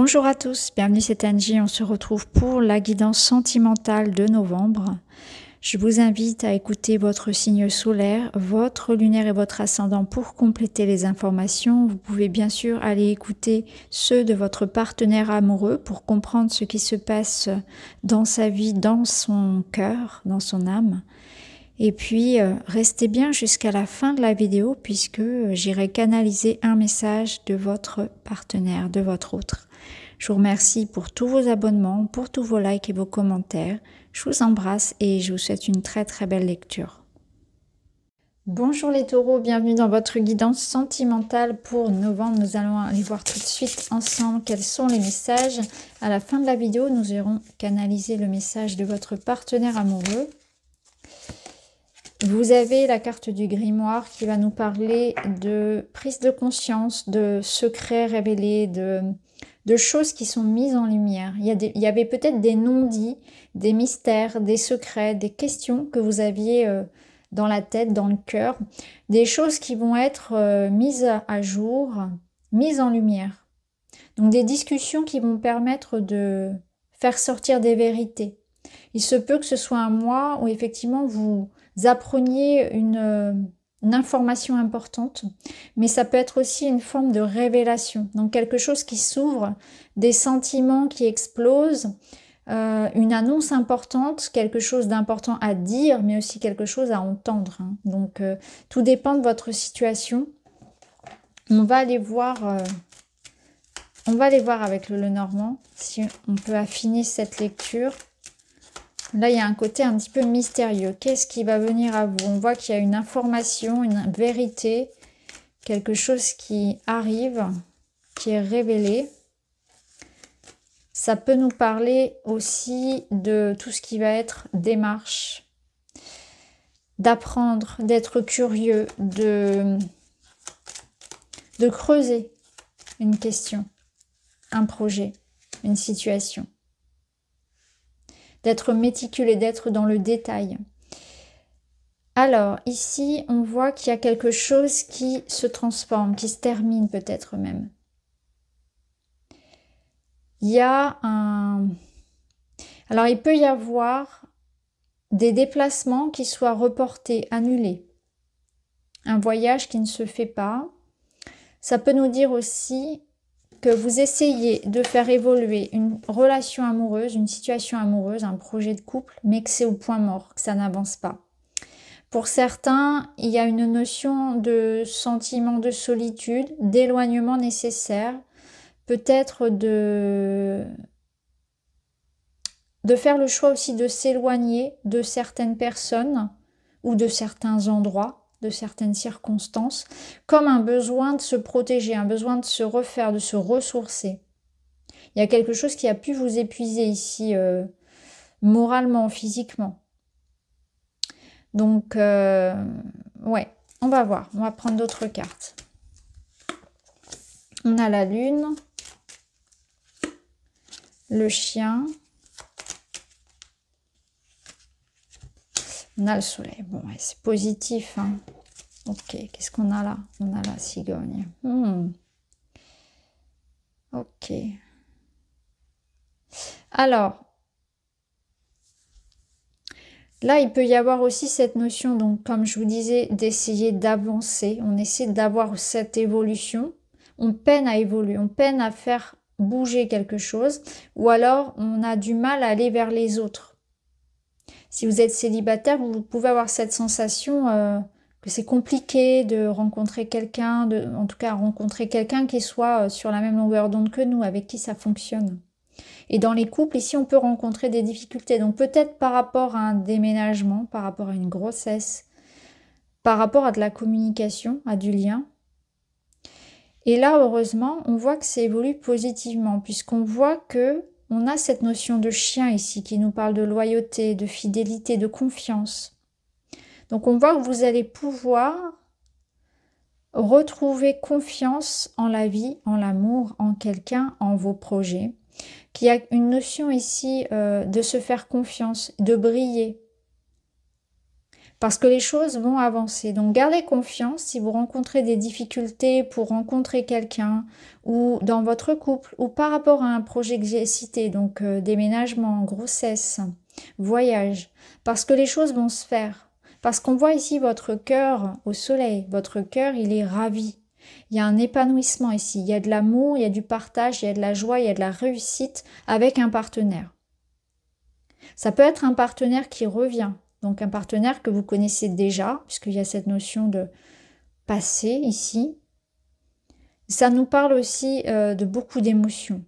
Bonjour à tous, bienvenue, c'est Angie. On se retrouve pour la guidance sentimentale de novembre. Je vous invite à écouter votre signe solaire, votre lunaire et votre ascendant pour compléter les informations. Vous pouvez bien sûr aller écouter ceux de votre partenaire amoureux pour comprendre ce qui se passe dans sa vie, dans son cœur, dans son âme. Et puis, restez bien jusqu'à la fin de la vidéo puisque j'irai canaliser un message de votre partenaire, de votre autre. Je vous remercie pour tous vos abonnements, pour tous vos likes et vos commentaires. Je vous embrasse et je vous souhaite une très très belle lecture. Bonjour les taureaux, bienvenue dans votre guidance sentimentale pour novembre. Nous allons aller voir tout de suite ensemble quels sont les messages. À la fin de la vidéo, nous irons canaliser le message de votre partenaire amoureux. Vous avez la carte du grimoire qui va nous parler de prise de conscience, de secrets révélés, de choses qui sont mises en lumière. Il y avait peut-être des non-dits, des mystères, des secrets, des questions que vous aviez dans la tête, dans le cœur, des choses qui vont être mises à jour, mises en lumière. Donc des discussions qui vont permettre de faire sortir des vérités. Il se peut que ce soit un mois où effectivement vous appreniez une information importante, mais ça peut être aussi une forme de révélation, donc quelque chose qui s'ouvre, des sentiments qui explosent, une annonce importante, quelque chose d'important à dire, mais aussi quelque chose à entendre. Donc tout dépend de votre situation. On va aller voir avec le Lenormand si on peut affiner cette lecture. Là, il y a un côté un petit peu mystérieux. Qu'est-ce qui va venir à vous? On voit qu'il y a une information, une vérité, quelque chose qui arrive, qui est révélé. Ça peut nous parler aussi de tout ce qui va être démarche, d'apprendre, d'être curieux, de creuser une question, un projet, une situation. D'être méticuleux, d'être dans le détail. Alors, ici, on voit qu'il y a quelque chose qui se transforme, qui se termine peut-être même. Il y a un... Alors, il peut y avoir des déplacements qui soient reportés, annulés. Un voyage qui ne se fait pas. Ça peut nous dire aussi que vous essayez de faire évoluer une relation amoureuse, une situation amoureuse, un projet de couple, mais que c'est au point mort, que ça n'avance pas. Pour certains, il y a une notion de sentiment de solitude, d'éloignement nécessaire, peut-être de faire le choix aussi de s'éloigner de certaines personnes ou de certains endroits, de certaines circonstances, comme un besoin de se protéger, un besoin de se refaire, de se ressourcer. Il y a quelque chose qui a pu vous épuiser ici, moralement, physiquement. Donc, ouais, on va voir, on va prendre d'autres cartes. On a la lune, le chien, on a le soleil. Bon, ouais, c'est positif, hein. Ok, qu'est-ce qu'on a là? On a la cigogne. Ok. Alors, là, il peut y avoir aussi cette notion, donc comme je vous disais, d'essayer d'avancer. On essaie d'avoir cette évolution. On peine à évoluer, on peine à faire bouger quelque chose. Ou alors, on a du mal à aller vers les autres. Si vous êtes célibataire, vous pouvez avoir cette sensation que c'est compliqué de rencontrer quelqu'un, en tout cas rencontrer quelqu'un qui soit sur la même longueur d'onde que nous, avec qui ça fonctionne. Et dans les couples, ici, on peut rencontrer des difficultés. Donc peut-être par rapport à un déménagement, par rapport à une grossesse, par rapport à de la communication, à du lien. Et là, heureusement, on voit que ça évolue positivement, puisqu'on voit que on a cette notion de chien ici qui nous parle de loyauté, de fidélité, de confiance. Donc on voit que vous allez pouvoir retrouver confiance en la vie, en l'amour, en quelqu'un, en vos projets. Qu'il y a une notion ici de se faire confiance, de briller. parce que les choses vont avancer. Donc gardez confiance si vous rencontrez des difficultés pour rencontrer quelqu'un ou dans votre couple ou par rapport à un projet que j'ai cité, donc déménagement, grossesse, voyage, parce que les choses vont se faire. Parce qu'on voit ici votre cœur au soleil, votre cœur il est ravi. Il y a un épanouissement ici, il y a de l'amour, il y a du partage, il y a de la joie, il y a de la réussite avec un partenaire. Ça peut être un partenaire qui revient, donc un partenaire que vous connaissez déjà, puisqu'il y a cette notion de passé ici. Ça nous parle aussi de beaucoup d'émotions.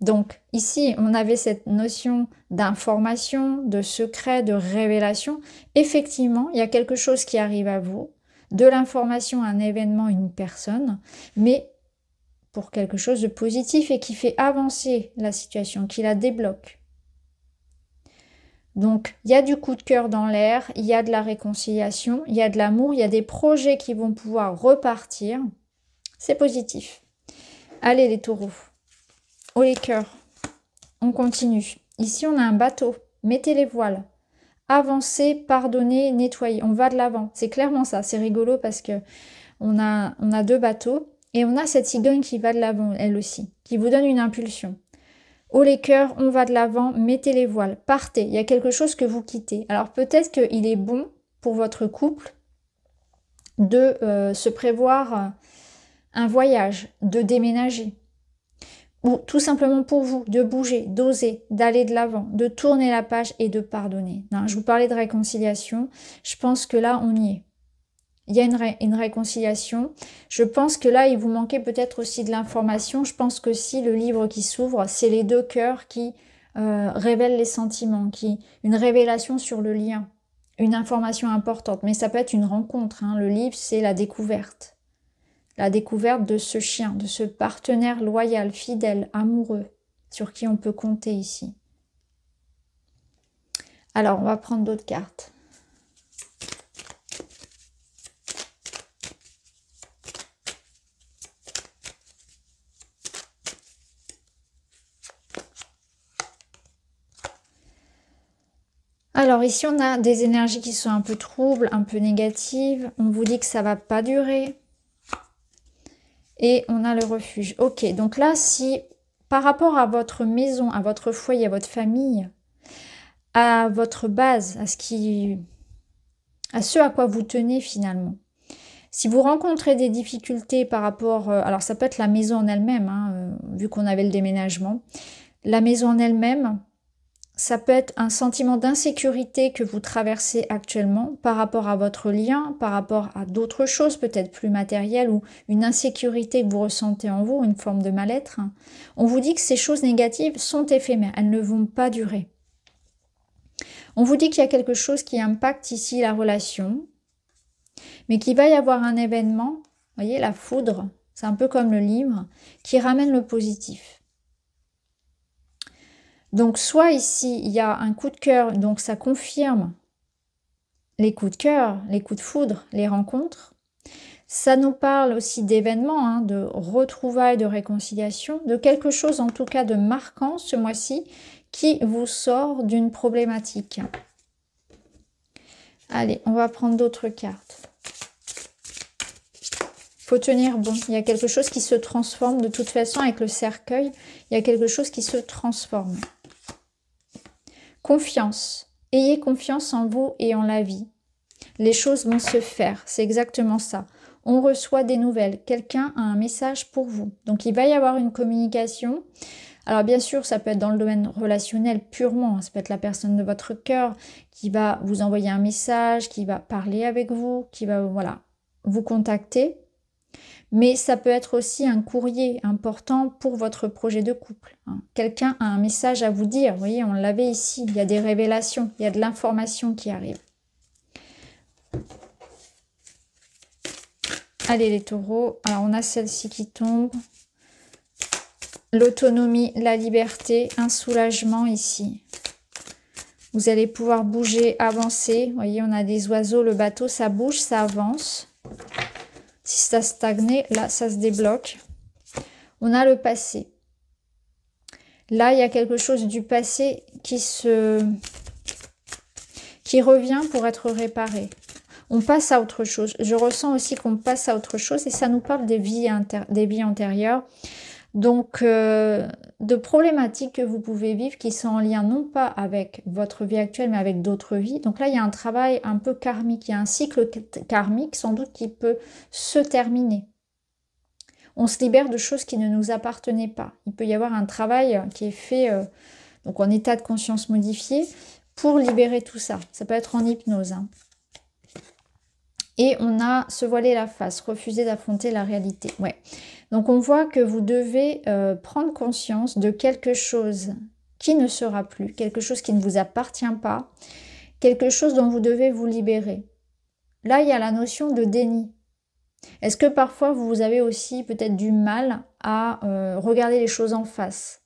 Donc ici, on avait cette notion d'information, de secret, de révélation. Effectivement, il y a quelque chose qui arrive à vous, de l'information, un événement, une personne, mais pour quelque chose de positif et qui fait avancer la situation, qui la débloque. Donc, il y a du coup de cœur dans l'air, il y a de la réconciliation, il y a de l'amour, il y a des projets qui vont pouvoir repartir. C'est positif. Allez les taureaux. Oh les cœurs. On continue. Ici, on a un bateau. Mettez les voiles. Avancez, pardonnez, nettoyez. On va de l'avant. C'est clairement ça. C'est rigolo parce que on a deux bateaux et on a cette cigogne qui va de l'avant, elle aussi, qui vous donne une impulsion. Oh les cœurs, on va de l'avant, mettez les voiles, partez, il y a quelque chose que vous quittez. Alors peut-être qu'il est bon pour votre couple de se prévoir un voyage, de déménager. Ou tout simplement pour vous, de bouger, d'oser, d'aller de l'avant, de tourner la page et de pardonner. Non, je vous parlais de réconciliation, je pense que là on y est. Il y a une réconciliation. Je pense que là, il vous manquait peut-être aussi de l'information. Je pense que si le livre qui s'ouvre, c'est les deux cœurs qui révèlent les sentiments, une révélation sur le lien, une information importante. Mais ça peut être une rencontre. Hein. Le livre, c'est la découverte. La découverte de ce chien, de ce partenaire loyal, fidèle, amoureux, sur qui on peut compter ici. Alors, on va prendre d'autres cartes. Alors ici, on a des énergies qui sont un peu troubles, un peu négatives. On vous dit que ça va pas durer. Et on a le refuge. Ok, donc là, si par rapport à votre maison, à votre foyer, à votre famille, à votre base, à ce à quoi vous tenez finalement, si vous rencontrez des difficultés par rapport... alors ça peut être la maison en elle-même, hein, vu qu'on avait le déménagement. La maison en elle-même... Ça peut être un sentiment d'insécurité que vous traversez actuellement par rapport à votre lien, par rapport à d'autres choses peut-être plus matérielles ou une insécurité que vous ressentez en vous, une forme de mal-être. On vous dit que ces choses négatives sont éphémères, elles ne vont pas durer. On vous dit qu'il y a quelque chose qui impacte ici la relation, mais qu'il va y avoir un événement, vous voyez, la foudre, c'est un peu comme le livre, qui ramène le positif. Donc, soit ici, il y a un coup de cœur, donc ça confirme les coups de cœur, les coups de foudre, les rencontres. Ça nous parle aussi d'événements, hein, de retrouvailles, de réconciliation, de quelque chose en tout cas de marquant ce mois-ci qui vous sort d'une problématique. Allez, on va prendre d'autres cartes. Faut tenir bon, il y a quelque chose qui se transforme de toute façon avec le cercueil, il y a quelque chose qui se transforme. Confiance. Ayez confiance en vous et en la vie. Les choses vont se faire. C'est exactement ça. On reçoit des nouvelles. Quelqu'un a un message pour vous. Donc, il va y avoir une communication. Alors, bien sûr, ça peut être dans le domaine relationnel purement. Ça peut être la personne de votre cœur qui va vous envoyer un message, qui va parler avec vous, qui va, voilà, vous contacter. Mais ça peut être aussi un courrier important pour votre projet de couple. Quelqu'un a un message à vous dire. Vous voyez, on l'avait ici. Il y a des révélations, il y a de l'information qui arrive. Allez les taureaux. Alors on a celle-ci qui tombe. L'autonomie, la liberté, un soulagement ici. Vous allez pouvoir bouger, avancer. Vous voyez, on a des oiseaux, le bateau, ça bouge, ça avance. Si ça stagnait, là, ça se débloque. On a le passé. Là, il y a quelque chose du passé qui qui revient pour être réparé. On passe à autre chose. Je ressens aussi qu'on passe à autre chose et ça nous parle des vies antérieures. Donc, de problématiques que vous pouvez vivre qui sont en lien non pas avec votre vie actuelle mais avec d'autres vies. Donc là, il y a un travail un peu karmique, il y a un cycle karmique sans doute qui peut se terminer. On se libère de choses qui ne nous appartenaient pas. Il peut y avoir un travail qui est fait donc en état de conscience modifié pour libérer tout ça. Ça peut être en hypnose. Hein. Et on a se voiler la face, refuser d'affronter la réalité. Ouais. Donc on voit que vous devez prendre conscience de quelque chose qui ne sera plus, quelque chose qui ne vous appartient pas, quelque chose dont vous devez vous libérer. Là, il y a la notion de déni. Est-ce que parfois vous avez aussi peut-être du mal à regarder les choses en face?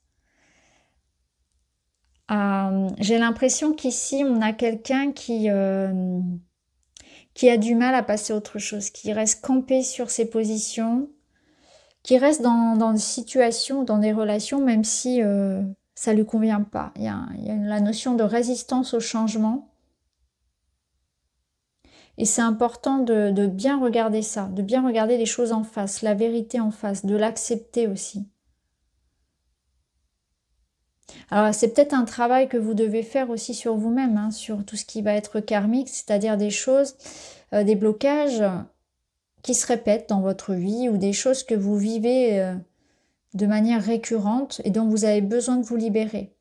J'ai l'impression qu'ici, on a quelqu'un qui a du mal à passer à autre chose, qui reste campé sur ses positions, qui reste dans des situations, dans des relations, même si ça ne lui convient pas. Il y a la notion de résistance au changement. Et c'est important de bien regarder ça, de bien regarder les choses en face, la vérité en face, de l'accepter aussi. Alors c'est peut-être un travail que vous devez faire aussi sur vous-même, hein, sur tout ce qui va être karmique, c'est-à-dire des choses, des blocages qui se répètent dans votre vie ou des choses que vous vivez de manière récurrente et dont vous avez besoin de vous libérer.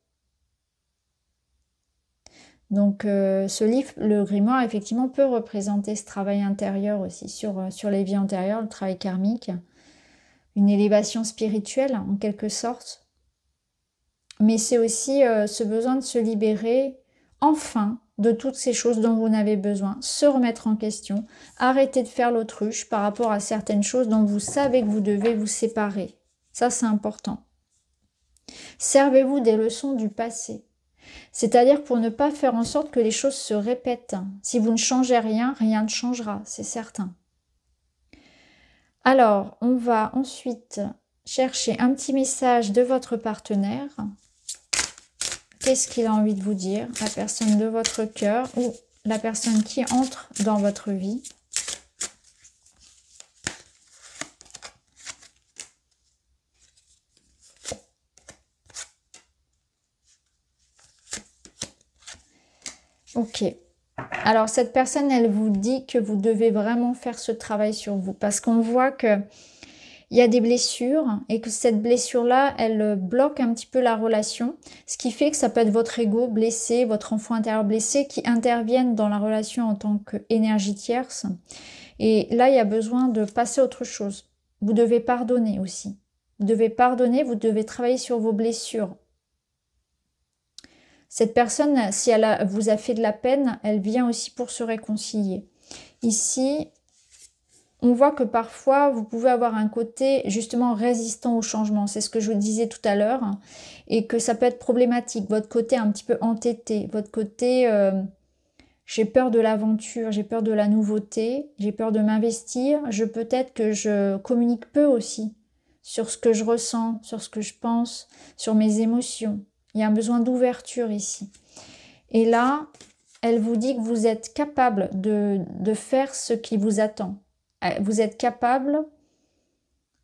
Donc ce livre, le grimoire, effectivement, peut représenter ce travail intérieur aussi sur les vies antérieures, le travail karmique, une élévation spirituelle en quelque sorte. Mais c'est aussi ce besoin de se libérer enfin de toutes ces choses dont vous n'avez besoin, se remettre en question, arrêter de faire l'autruche par rapport à certaines choses dont vous savez que vous devez vous séparer. Ça, c'est important. Servez-vous des leçons du passé. C'est-à-dire pour ne pas faire en sorte que les choses se répètent. Si vous ne changez rien, rien ne changera, c'est certain. Alors, on va ensuite chercher un petit message de votre partenaire. Qu'est-ce qu'il a envie de vous dire, la personne de votre cœur ou la personne qui entre dans votre vie? Ok. Alors, cette personne, elle vous dit que vous devez vraiment faire ce travail sur vous parce qu'on voit que il y a des blessures et que cette blessure-là, elle bloque un petit peu la relation, ce qui fait que ça peut être votre ego blessé, votre enfant intérieur blessé qui interviennent dans la relation en tant qu'énergie tierce. Et là, il y a besoin de passer à autre chose. Vous devez pardonner aussi. Vous devez pardonner, vous devez travailler sur vos blessures. Cette personne, si elle vous a fait de la peine, elle vient aussi pour se réconcilier. Ici, on voit que parfois, vous pouvez avoir un côté justement résistant au changement. C'est ce que je vous disais tout à l'heure. Et que ça peut être problématique. Votre côté un petit peu entêté. Votre côté, j'ai peur de l'aventure, j'ai peur de la nouveauté, j'ai peur de m'investir. Peut-être que je communique peu aussi sur ce que je ressens, sur ce que je pense, sur mes émotions. Il y a un besoin d'ouverture ici. Et là, elle vous dit que vous êtes capable de faire ce qui vous attend. Vous êtes capable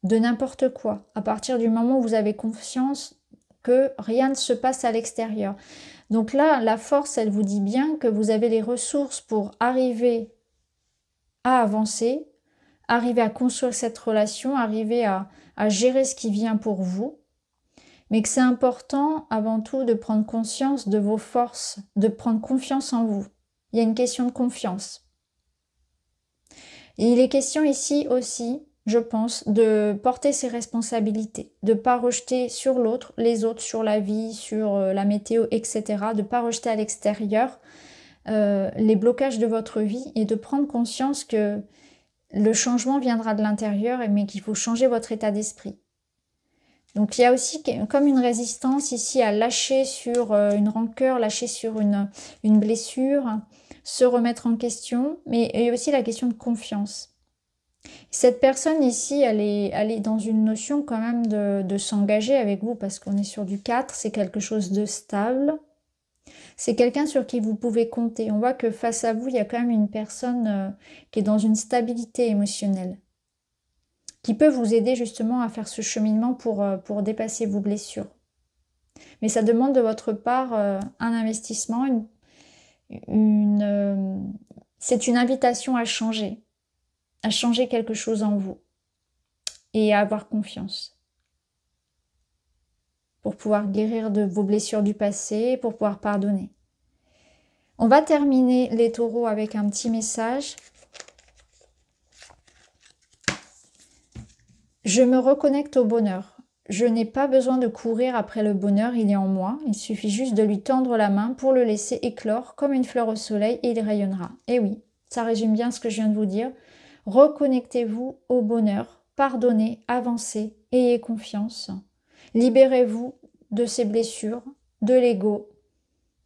de n'importe quoi, à partir du moment où vous avez confiance que rien ne se passe à l'extérieur. Donc là, la force, elle vous dit bien que vous avez les ressources pour arriver à avancer, arriver à construire cette relation, arriver à gérer ce qui vient pour vous, mais que c'est important avant tout de prendre conscience de vos forces, de prendre confiance en vous. Il y a une question de confiance. Et il est question ici aussi, je pense, de porter ses responsabilités, de ne pas rejeter sur l'autre, les autres, sur la vie, sur la météo, etc. De ne pas rejeter à l'extérieur les blocages de votre vie et de prendre conscience que le changement viendra de l'intérieur, mais qu'il faut changer votre état d'esprit. Donc il y a aussi comme une résistance ici à lâcher sur une rancœur, lâcher sur une blessure, se remettre en question, mais il y a aussi la question de confiance. Cette personne ici, elle est dans une notion quand même de s'engager avec vous, parce qu'on est sur du 4, c'est quelque chose de stable, C'est quelqu'un sur qui vous pouvez compter. On voit que face à vous, il y a quand même une personne qui est dans une stabilité émotionnelle, qui peut vous aider justement à faire ce cheminement pour dépasser vos blessures. Mais ça demande de votre part un investissement, c'est une invitation à changer quelque chose en vous et à avoir confiance pour pouvoir guérir de vos blessures du passé, pour pouvoir pardonner. On va terminer les taureaux avec un petit message. Je me reconnecte au bonheur. Je n'ai pas besoin de courir après le bonheur, il est en moi. Il suffit juste de lui tendre la main pour le laisser éclore comme une fleur au soleil et il rayonnera. Et oui, ça résume bien ce que je viens de vous dire. Reconnectez-vous au bonheur, pardonnez, avancez, ayez confiance. Libérez-vous de ces blessures, de l'ego,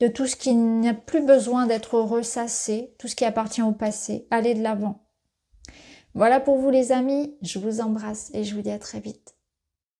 de tout ce qui n'a plus besoin d'être ressassé, tout ce qui appartient au passé. Allez de l'avant. Voilà pour vous les amis, je vous embrasse et je vous dis à très vite.